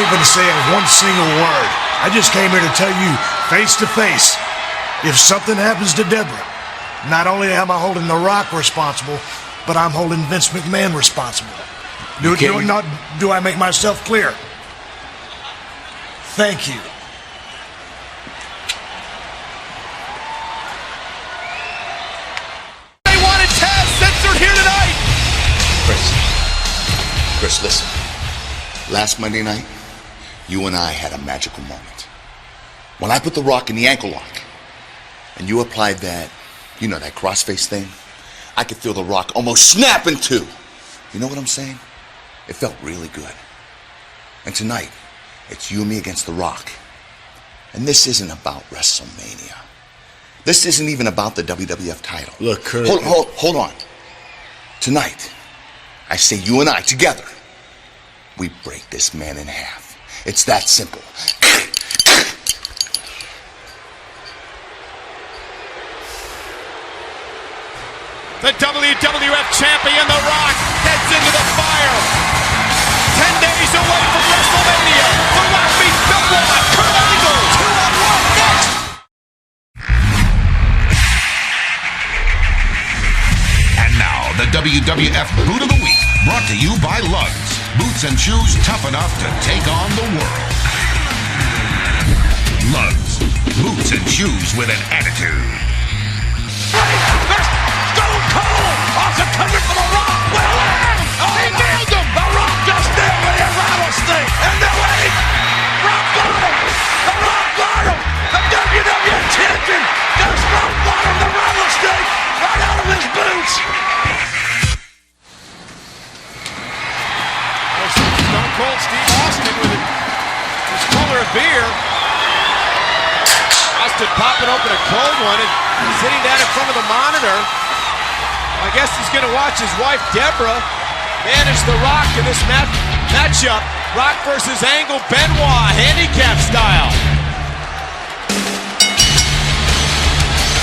even say one single word. I just came here to tell you, face to face, if something happens to Debra, not only am I holding The Rock responsible, but I'm holding Vince McMahon responsible. Do I make myself clear? Thank you. They wanted Taz censored here tonight. Chris, listen. Last Monday night, you and I had a magical moment. When I put The Rock in the ankle lock, and you applied that, that crossface thing, I could feel The Rock almost snap in two. You know what I'm saying? It felt really good. And tonight, it's you and me against The Rock. And this isn't about WrestleMania. This isn't even about the WWF title. Look, Kurt. Hold on. Tonight, I say you and I together, we break this man in half. It's that simple. The WWF champion, The Rock, heads into the fire. 10 days away from WrestleMania. The Rock beats Benoit. Kurt Angle, 2-on-1 next. And now, the WWF Boot of the Week, brought to you by Lugs. Boots and shoes tough enough to take on the world. Lugs. Boots and shoes with an attitude. Awesome coming for The Rock. He nailed him. The Rock just nailed the rattlesnake. And they're waiting. Rock bottom. The Rock bottom. The WWF champion just rock bottom the rattlesnake right out of his boots. Stone Cold Steve Austin with his cooler of beer. Austin popping open a cold one and sitting down in front of the monitor. I guess he's going to watch his wife, Debra, manage The Rock in this matchup. Rock versus Angle, Benoit, handicap style.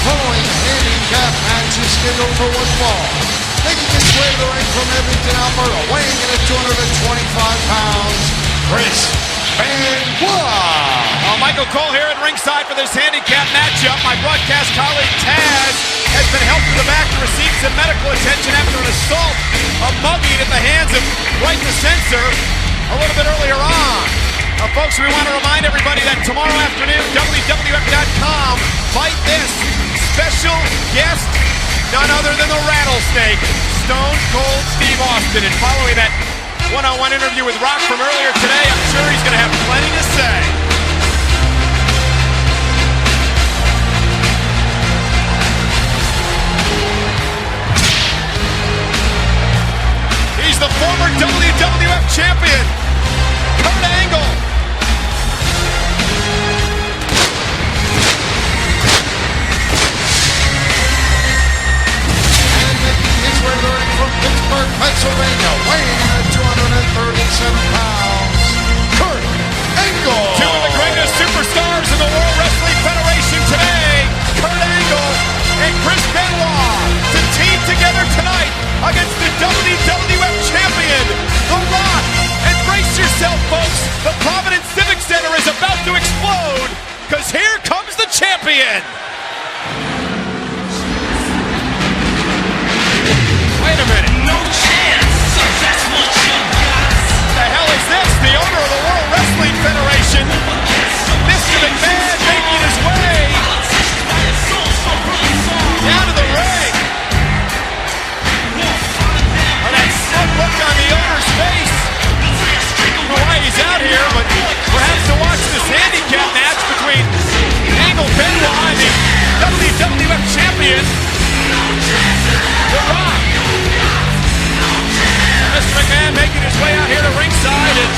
Following handicap match is scheduled for one fall. Making his way to the ring from Edmonton, Alberta, weighing in at 225 pounds, Chris Benoit. Michael Cole here at ringside for this handicap matchup. My broadcast colleague, Taz, has been helped to the back to receive some medical attention after an assault, a mugging at the hands of Right the Censor a little bit earlier on. Folks, we want to remind everybody that tomorrow afternoon, WWF.com, Fight This, special guest, none other than the Rattlesnake, Stone Cold Steve Austin. And following that one-on-one interview with Rock from earlier today, I'm sure he's going to have plenty to say. He's the former WWF champion, Kurt Angle. And making his way to the ring from Pittsburgh, Pennsylvania, weighing in at 237 pounds, Kurt Angle. Two of the greatest superstars in the World Wrestling Federation today, Kurt Angle and Chris Benoit, to team together tonight against the WWF champion, The Rock. And brace yourself, folks. The Providence Civic Center is about to explode, because here comes the champion. Wait a minute. No chance, so that's what you got. The hell is this? The owner of the World Wrestling Federation, Mr. McMahon, making his way down to the ring. And that slow look on the owner's face. I don't know why he's out here, but perhaps to watch this handicap match between Angle Benoit and the WWF champion, The Rock. Mr. McMahon making his way out here to ringside, and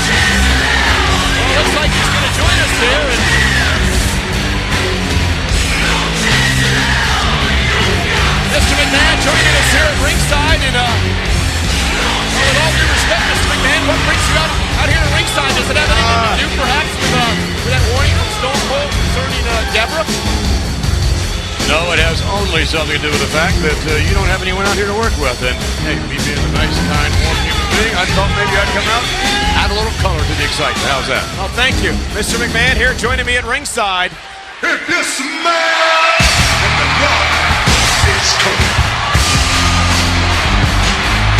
looks like he's going to join us here. And Mr. McMahon joining us here at ringside, and with all due respect, Mr. McMahon, what brings you out here to ringside? Does it have anything to do, perhaps, with that warning from Stone Cold concerning Debra? No, it has only something to do with the fact that you don't have anyone out here to work with. And hey, me being a nice, kind, warm human anything, I thought maybe I'd come out, add a little color to the excitement. How's that? Oh, thank you. Mr. McMahon here joining me at ringside. If you smell the blood is cooking.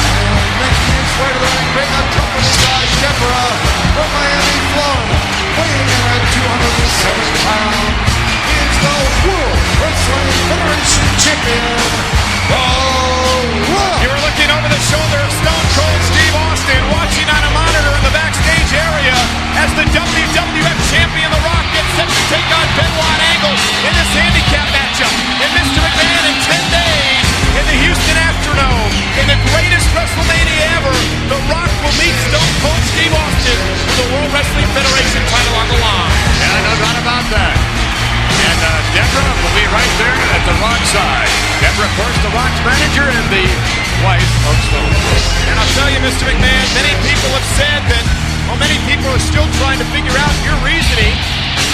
And making his way to the ring, being accompanied by Debra from Miami, Florida, weighing in at 207 pounds. He is the World Wrestling Federation champion. You were looking over the shoulder of Stone Cold Steve Austin, watching on a monitor in the backstage area as the WWF champion, The Rock, gets set to take on Benoit in this handicap matchup. And Mr. McMahon, in 10 days, in the Houston Astrodome, in the greatest WrestleMania ever, The Rock will meet Stone Cold Steve Austin for the World Wrestling Federation title on the line. Yeah, no doubt about that. And Debra will be right there at The Rock's side. Debra, of course, The Rock's manager and the wife of Stone Cold. And I'll tell you, Mr. McMahon, many people have said that, well, many people are still trying to figure out your reasoning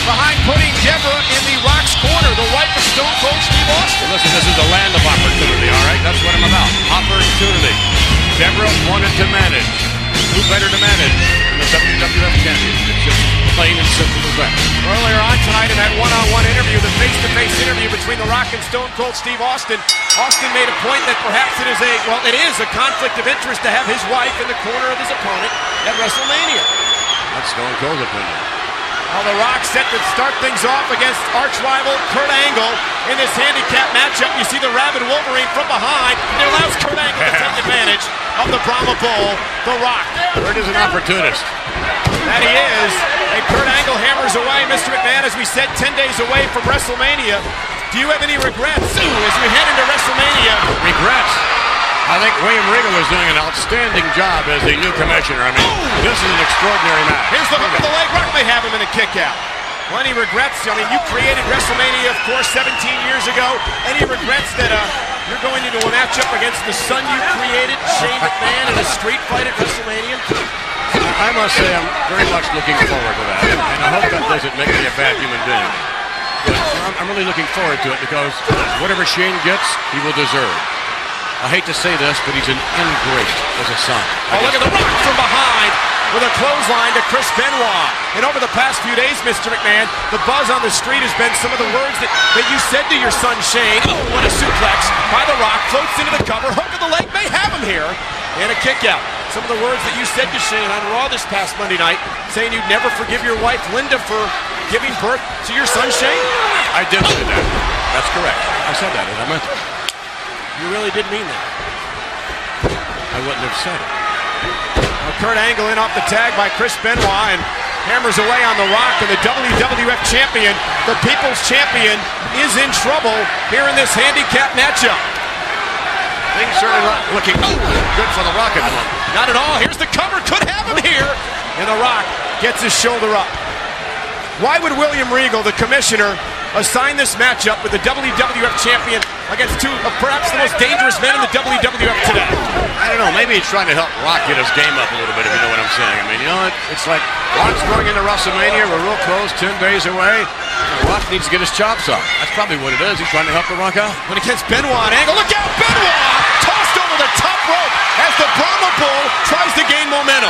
behind putting Debra in the Rock's corner, the wife of Stone Cold Steve Austin. Listen, this is a land of opportunity, all right? That's what I'm about. Opportunity. Debra wanted to manage. Who better to manage than the WWF champion? It's just plain and simple as that. Earlier on tonight in that one-on-one interview, the face-to-face interview between The Rock and Stone Cold Steve Austin, Austin made a point that perhaps it is a conflict of interest to have his wife in the corner of his opponent at WrestleMania. That's Stone Cold's opinion. Well, The Rock set to start things off against arch-rival Kurt Angle in this handicap matchup. You see the rabid Wolverine from behind. It allows Kurt Angle to take advantage of the Brahma Bull, The Rock. Kurt is an opportunist. That he is. And Kurt Angle hammers away. Mr. McMahon, as we said, 10 days away from WrestleMania. Do you have any regrets as we head into WrestleMania? Regrets? I think William Regal is doing an outstanding job as the new commissioner. I mean, this is an extraordinary match. Here's the hook of the leg. Rock may have him in a kick out. Any regrets? I mean, you created WrestleMania, of course, 17 years ago. Any regrets that you're going into a matchup against the son you created, Shane McMahon, in a street fight at WrestleMania? I must say I'm very much looking forward to that. And I hope that doesn't make me a bad human being. But I'm really looking forward to it because whatever Shane gets, he will deserve. I hate to say this, but he's an ingrate as a son. Oh, look at The Rock from behind with a clothesline to Chris Benoit. And over the past few days, Mr. McMahon, the buzz on the street has been some of the words that you said to your son Shane. Oh, what a suplex by The Rock. Floats into the cover. Hook of the leg may have him here. And a kick out. Some of the words that you said to Shane on Raw this past Monday night, saying you'd never forgive your wife Linda for giving birth to your son Shane. I did say that. That's correct. I said that and I meant it. You really did mean that. I wouldn't have said it. Well, Kurt Angle in off the tag by Chris Benoit and hammers away on The Rock, and the WWF champion, the People's Champion, is in trouble here in this handicap matchup. Things certainly not looking good for The Rock at the moment. Not at all. Here's the cover. Could have him here. And The Rock gets his shoulder up. Why would William Regal, the commissioner, assign this matchup with the WWF champion against two of perhaps the most dangerous men in the WWF today? I don't know. Maybe he's trying to help Rock get his game up a little bit, if you know what I'm saying. I mean, you know, it's like Rock's going into WrestleMania. We're real close, 10 days away. Rock needs to get his chops up. That's probably what it is. He's trying to help The Rock out. When against Benoit, Angle, look out, Benoit! Tossed over the top rope as the Brahma Bull tries to gain momentum.